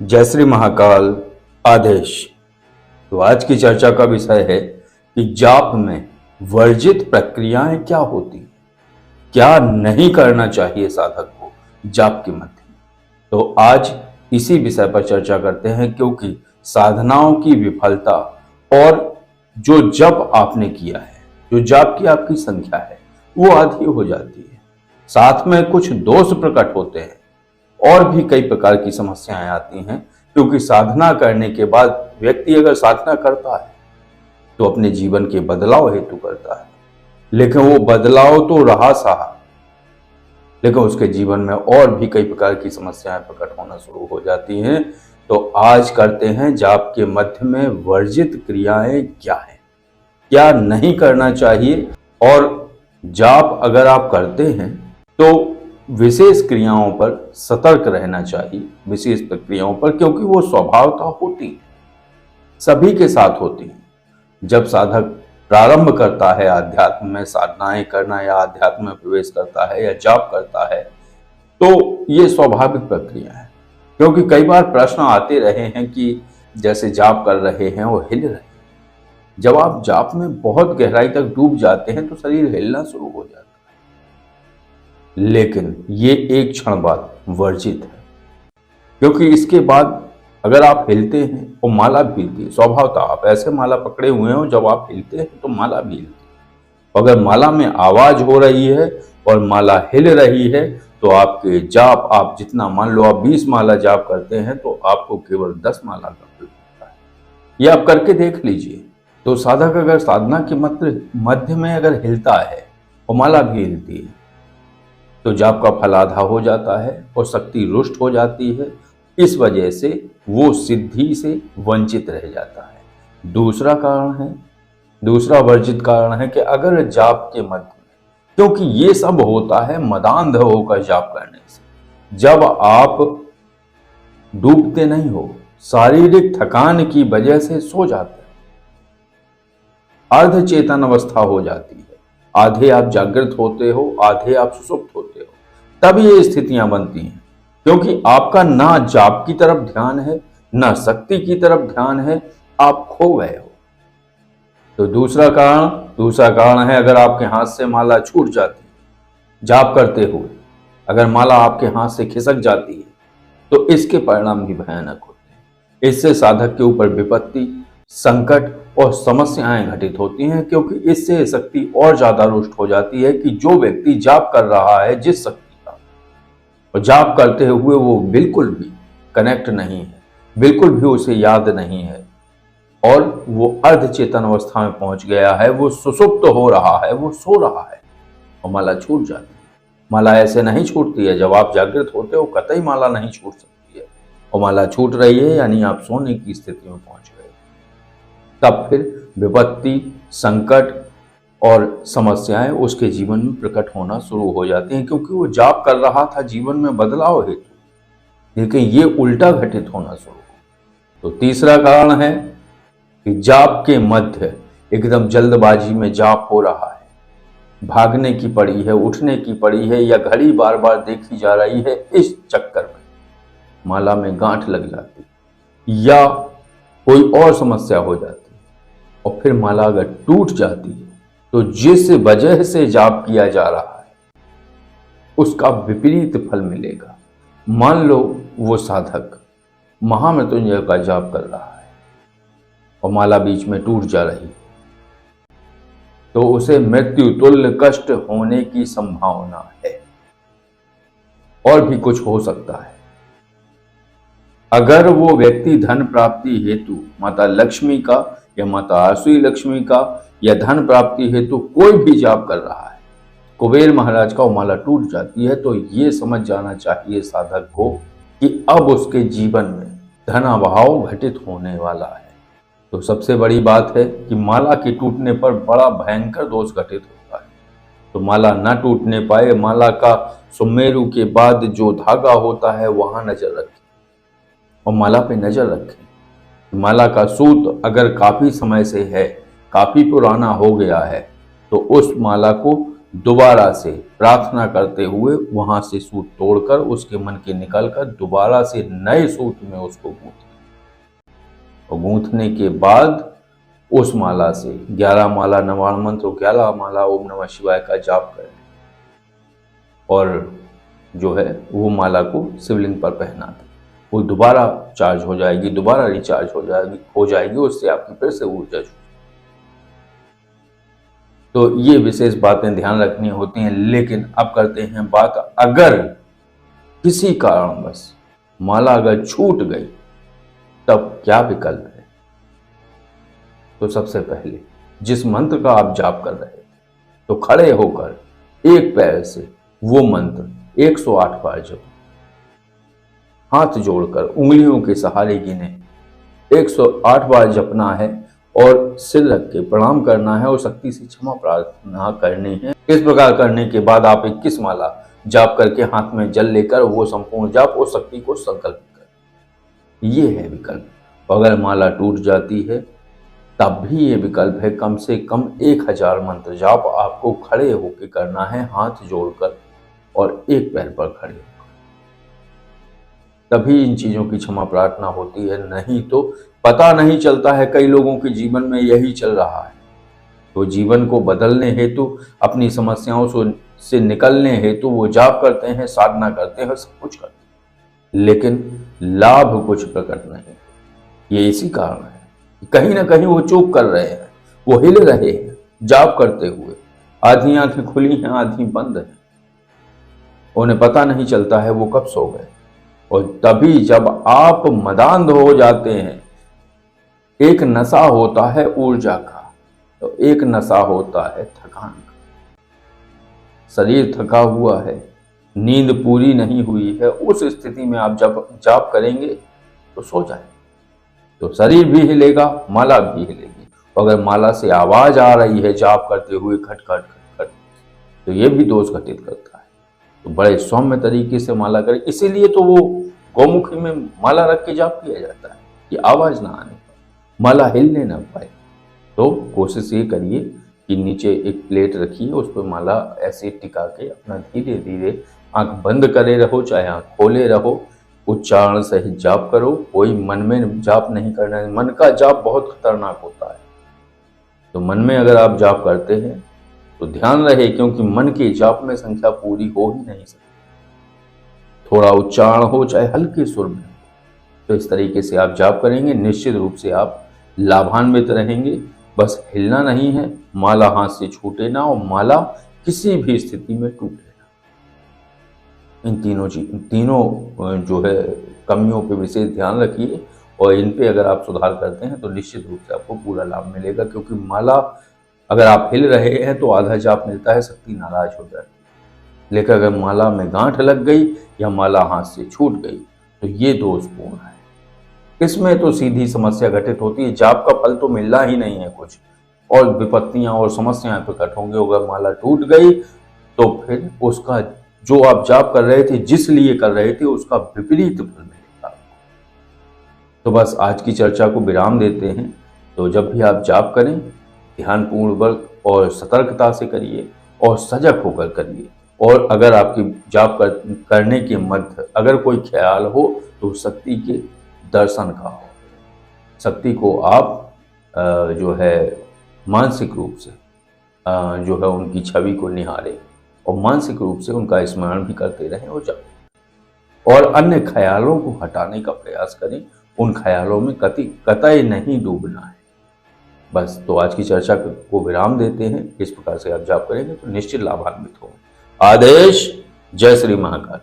जय श्री महाकाल। आदेश। तो आज की चर्चा का विषय है कि जाप में वर्जित प्रक्रियाएं क्या होती हैं, क्या नहीं करना चाहिए साधक को जाप के मध्य में। तो आज इसी विषय पर चर्चा करते हैं, क्योंकि साधनाओं की विफलता और जो जप आपने किया है, जो जाप की आपकी संख्या है, वो आधी हो जाती है। साथ में कुछ दोष प्रकट होते हैं और भी कई प्रकार की समस्याएं आती हैं, क्योंकि साधना करने के बाद व्यक्ति अगर साधना करता है तो अपने जीवन के बदलाव हेतु करता है, लेकिन वो बदलाव तो रहा सहा, लेकिन उसके जीवन में और भी कई प्रकार की समस्याएं प्रकट होना शुरू हो जाती हैं। तो आज करते हैं जाप के मध्य में वर्जित क्रियाएं क्या है, क्या नहीं करना चाहिए, और जाप अगर आप करते हैं तो विशेष क्रियाओं पर सतर्क रहना चाहिए, विशेष प्रक्रियाओं पर, क्योंकि वो स्वभावतः होती है, सभी के साथ होती है। जब साधक प्रारंभ करता है आध्यात्म में साधनाएं करना, या आध्यात्म में प्रवेश करता है या जाप करता है, तो ये स्वाभाविक प्रक्रिया है। क्योंकि कई बार प्रश्न आते रहे हैं कि जैसे जाप कर रहे हैं वो हिल रहे हैं। जब आप जाप में बहुत गहराई तक डूब जाते हैं तो शरीर हिलना शुरू हो जाता है, लेकिन ये एक क्षण बाद वर्जित है। क्योंकि इसके बाद अगर आप हिलते हैं और माला भी हिलती है, स्वभावतः आप ऐसे माला पकड़े हुए हो, जब आप हिलते हैं तो माला भी हिलती है। अगर माला में आवाज हो रही है और माला हिल रही है तो आपके जाप, आप जितना, मान लो आप 20 माला जाप करते हैं तो आपको केवल 10 माला का फल मिलता है। ये आप करके देख लीजिए। तो साधक अगर साधना के मध्य में अगर हिलता है और माला भी हिलती है तो जाप का फल आधा हो जाता है और शक्ति रुष्ट हो जाती है। इस वजह से वो सिद्धि से वंचित रह जाता है। दूसरा वर्जित कारण है कि अगर जाप के मध्य में, क्योंकि ये सब होता है मदांध होकर जाप करने से, जब आप डूबते नहीं हो, शारीरिक थकान की वजह से सो जाते हैं, अर्ध चेतन अवस्था हो जाती है, आधे आप जागृत होते हो, आधे आप सुषुप्त होते हो, तब ये स्थितियां बनती हैं। क्योंकि आपका ना जाप की तरफ ध्यान है, ना शक्ति की तरफ ध्यान है, आप खो गए हो। तो दूसरा कारण है, अगर आपके हाथ से माला छूट जाती है जाप करते हुए, अगर माला आपके हाथ से खिसक जाती है तो इसके परिणाम भी भयानक होते हैं। इससे साधक के ऊपर विपत्ति, संकट और समस्याएं घटित होती हैं, क्योंकि इससे शक्ति और ज्यादा रुष्ट हो जाती है कि जो व्यक्ति जाप कर रहा है जिस शक्ति का, और जाप करते हुए वो बिल्कुल भी कनेक्ट नहीं है, बिल्कुल भी उसे याद नहीं है, और वो अर्ध चेतन अवस्था में पहुंच गया है, वो सुषुप्त हो रहा है, वो सो रहा है, और माला छूट जाती है। माला ऐसे नहीं छूटती है, जब आप जागृत होते हो कतई माला नहीं छूट सकती है, और माला छूट रही है यानी आप सोने की स्थिति में पहुंच गए। तब फिर विपत्ति, संकट और समस्याएं उसके जीवन में प्रकट होना शुरू हो जाती हैं, क्योंकि वो जाप कर रहा था जीवन में बदलाव हेतु, लेकिन ये उल्टा घटित होना शुरू हो। तो तीसरा कारण है कि जाप के मध्य एकदम जल्दबाजी में जाप हो रहा है, भागने की पड़ी है, उठने की पड़ी है, या घड़ी बार बार देखी जा रही है, इस चक्कर में माला में गांठ लग जाती या कोई और समस्या हो जाती, और फिर माला अगर टूट जाती है तो जिस वजह से जाप किया जा रहा है उसका विपरीत फल मिलेगा। मान लो वो साधक महामृत्युंजय का जाप कर रहा है और माला बीच में टूट जा रही है, तो उसे मृत्यु तुल्य कष्ट होने की संभावना है, और भी कुछ हो सकता है। अगर वो व्यक्ति धन प्राप्ति हेतु माता लक्ष्मी का या माता आसुरी लक्ष्मी का या धन प्राप्ति हेतु कोई भी जाप कर रहा है, कुबेर महाराज का माला टूट जाती है, तो ये समझ जाना चाहिए साधक को कि अब उसके जीवन में धनाभाव घटित होने वाला है। तो सबसे बड़ी बात है कि माला के टूटने पर बड़ा भयंकर दोष घटित होता है। तो माला ना टूटने पाए, माला का सुमेरु के बाद जो धागा होता है वहां नजर रखें, और माला पे नजर रखें। माला का सूत अगर काफी समय से है, काफी पुराना हो गया है, तो उस माला को दोबारा से प्रार्थना करते हुए वहां से सूत तोड़कर उसके मन के निकलकर दोबारा से नए सूत में उसको गूंथें और गूंथने के बाद उस माला से 11 माला नवाण मंत्र 11 माला ओम नमः शिवाय का जाप करें और जो है वो माला को शिवलिंग पर पहना दें। वो दोबारा चार्ज हो जाएगी, दोबारा रिचार्ज हो जाएगी, उससे आपकी फिर से ऊर्जा जुड़ेगी। तो ये विशेष बातें ध्यान रखनी होती हैं। लेकिन अब करते हैं बात, अगर किसी कारणवश माला अगर छूट गई तब क्या विकल्प है। तो सबसे पहले जिस मंत्र का आप जाप कर रहे थे तो खड़े होकर एक पैर से वो मंत्र 108 बार जप, हाथ जोड़कर उंगलियों के सहारे गिने 108 बार जपना है और सिर रख के प्रणाम करना है और शक्ति से क्षमा प्रार्थना करनी है। इस प्रकार करने के बाद आप 21 माला जाप करके हाथ में जल लेकर वो संपूर्ण जाप और शक्ति को संकल्प कर, ये है विकल्प। अगर माला टूट जाती है तब भी ये विकल्प है, कम से कम 1000 मंत्र जाप आपको खड़े होकर करना है, हाथ जोड़कर और एक पैर पर खड़े होकर, तभी इन चीजों की क्षमा प्रार्थना होती है। नहीं तो पता नहीं चलता है, कई लोगों के जीवन में यही चल रहा है। तो जीवन को बदलने हेतु, अपनी समस्याओं से निकलने हेतु वो जाप करते हैं, साधना करते हैं, सब कुछ करते हैं, लेकिन लाभ कुछ प्रकट नहीं। ये इसी कारण है कि कहीं ना कहीं वो चूक कर रहे हैं, वो हिल रहे हैं जाप करते हुए, आधी आंखें खुली हैं आधी बंद हैं, उन्हें पता नहीं चलता है वो कब सो गए। और तभी जब आप मदांध हो जाते हैं, एक नशा होता है ऊर्जा का, तो एक नशा होता है थकान का। शरीर थका हुआ है, नींद पूरी नहीं हुई है, उस स्थिति में आप जब जाप करेंगे तो सो जाए, तो शरीर भी हिलेगा, माला भी हिलेगी। अगर माला से आवाज आ रही है जाप करते हुए खट खट खट खट, तो ये भी दोष घटित करता है। तो बड़े सौम्य तरीके से माला करें। इसीलिए तो वो गौमुखी में माला रख के जाप किया जाता है कि आवाज ना आने पाए, माला हिलने ना पाए। तो कोशिश ये करिए कि नीचे एक प्लेट रखिए, उस पर माला ऐसे टिका के अपना धीरे धीरे आंख बंद करे रहो, चाहे आंख खोले रहो, उच्चारण सहित जाप करो। कोई मन में जाप नहीं करना है, मन का जाप बहुत खतरनाक होता है। तो मन में अगर आप जाप करते हैं तो ध्यान रहे, क्योंकि मन के जाप में संख्या पूरी हो ही नहीं सकती। थोड़ा उच्चारण हो चाहे हल्के सुर में, तो इस तरीके से आप जाप करेंगे, निश्चित रूप से आप लाभान्वित रहेंगे। बस हिलना नहीं है, माला हाथ से छूटे ना और माला किसी भी स्थिति में टूटे ना। इन तीनों जो है कमियों पे विशेष ध्यान रखिए और इन पे अगर आप सुधार करते हैं तो निश्चित रूप से आपको पूरा लाभ मिलेगा। क्योंकि माला अगर आप हिल रहे हैं तो आधा जाप मिलता है, शक्ति नाराज हो जाती है। लेकिन अगर माला में गांठ लग गई या माला हाथ से छूट गई तो ये दोषपूर्ण है। इसमें तो सीधी समस्या घटित होती है, जाप का फल तो मिलना ही नहीं है कुछ, और विपत्तियां और समस्याएं प्रकट होंगी। अगर माला टूट गई तो फिर उसका जो आप जाप कर रहे थे, जिस लिए कर रहे थे, उसका विपरीत फल मिलेगा। तो बस आज की चर्चा को विराम देते हैं। तो जब भी आप जाप करें ध्यानपूर्वक और सतर्कता से करिए और सजग होकर करिए। और अगर आपकी जाप करने के मध्य अगर कोई ख्याल हो तो शक्ति के दर्शन का हो, शक्ति को आप जो है मानसिक रूप से जो है उनकी छवि को निहारें और मानसिक रूप से उनका स्मरण भी करते रहें और जाप, और अन्य ख्यालों को हटाने का प्रयास करें। उन ख्यालों में कतई नहीं डूबना है। बस तो आज की चर्चा को विराम देते हैं। इस प्रकार से आप जाप करेंगे तो निश्चित लाभान्वित होंगे। आदेश। जय श्री महाकाल।